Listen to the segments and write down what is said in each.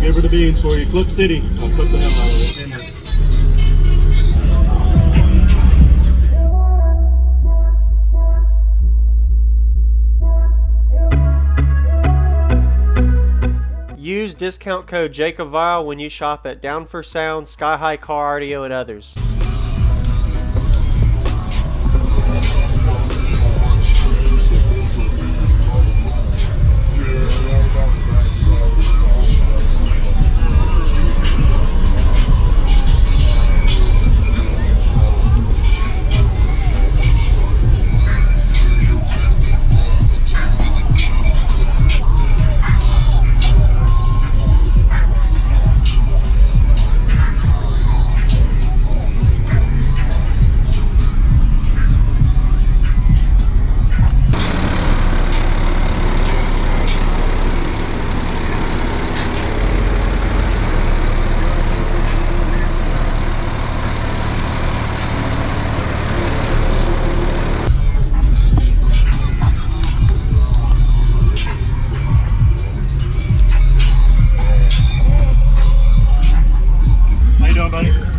give her the beans for you. Clip City. I'll clip the hell out of it. Use discount code JacobViral when you shop at Down for Sound, SkyHigh Car Audio, and others.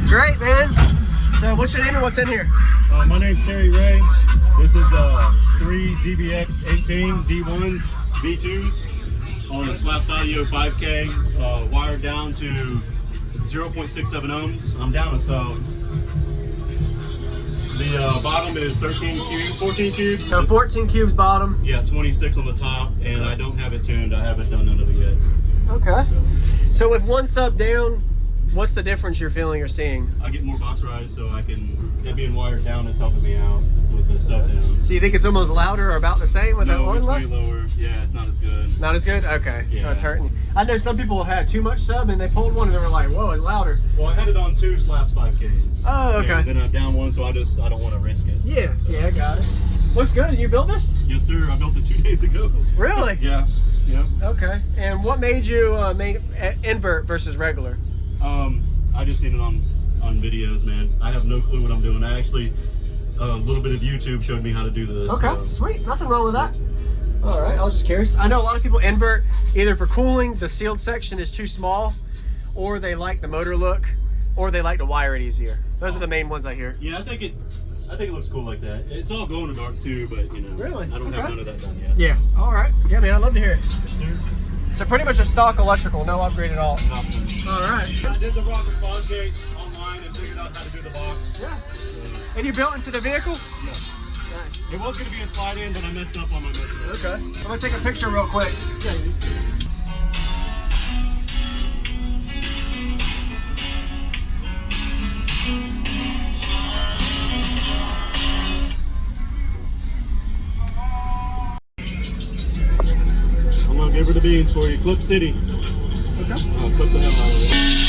Great, man. So what's your name and what's in here? My name's Terry Ray. This is 3 ZBX 18 D1s, V2s on a Slaps Audio 5K, wired down to 0.67 ohms. I'm down a sub. The bottom is 14 cubes. So 14 cubes bottom. Yeah, 26 on the top, and I don't have it tuned. I haven't done none of it yet. Okay. So with one sub down, what's the difference you're feeling or seeing? I get more box rise, so it being wired down is helping me out with the stuff down. So you think it's almost louder or about the same with that one? No, it's way lower. Yeah, it's not as good. Not as good? Okay. Yeah. So it's hurting you. I know some people have had too much sub and they pulled one and they were like, whoa, it's louder. Well, I had it on 2 Slaps 5Ks. Oh, okay. And then I'm down one, so I don't want to risk it. Yeah, yeah, I got it. Looks good. And you built this? Yes, sir. I built it 2 days ago. Really? Yeah. Yep. Okay. And what made you invert versus regular? I just seen it on videos, man. I have no clue what I'm doing. I actually, a little bit of YouTube showed me how to do this. Okay, so. Sweet. Nothing wrong with that. All right, I was just curious. I know a lot of people invert either for cooling, the sealed section is too small, or they like the motor look, or they like to wire it easier. Those are the main ones I hear. Yeah, I think it looks cool like that. It's all glow in the dark too, but you know, really? I don't have none of that done yet. Yeah. All right. Yeah, man, I'd love to hear it. Yes, sir. So pretty much a stock electrical, no upgrade at all. Awesome. All right. I did the rocker fog gate online and figured out how to do the box. Yeah. And you built into the vehicle? Yeah. Nice. It was going to be a slide in, but I messed up on my measurement. Okay. I'm going to take a picture real quick. Yeah. I'm going to give her the beans for you. Clip City. Okay. I'll clip the hell out of it.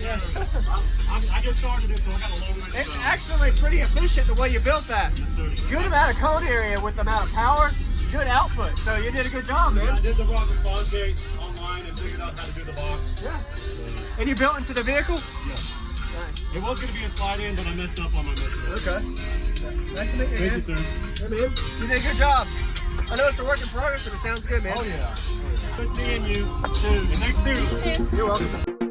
Yes. I just started it, so I got a low rate. It's actually pretty efficient the way you built that. Yes, sir. Good amount of cone area with the amount of power, good output. So you did a good job, Yeah, I man. did the rock and pause gate online and figured out how to do the box. Yeah. And you built into the vehicle? Yeah. Nice. It was going to be a slide in, but I messed up on my measurement. Okay. Nice to meet you, Thank man. you, sir. Hey, man. You did a good job. I know it's a work in progress, but it sounds good, man. Oh, yeah. Good seeing you, too. And thanks, too. You're welcome.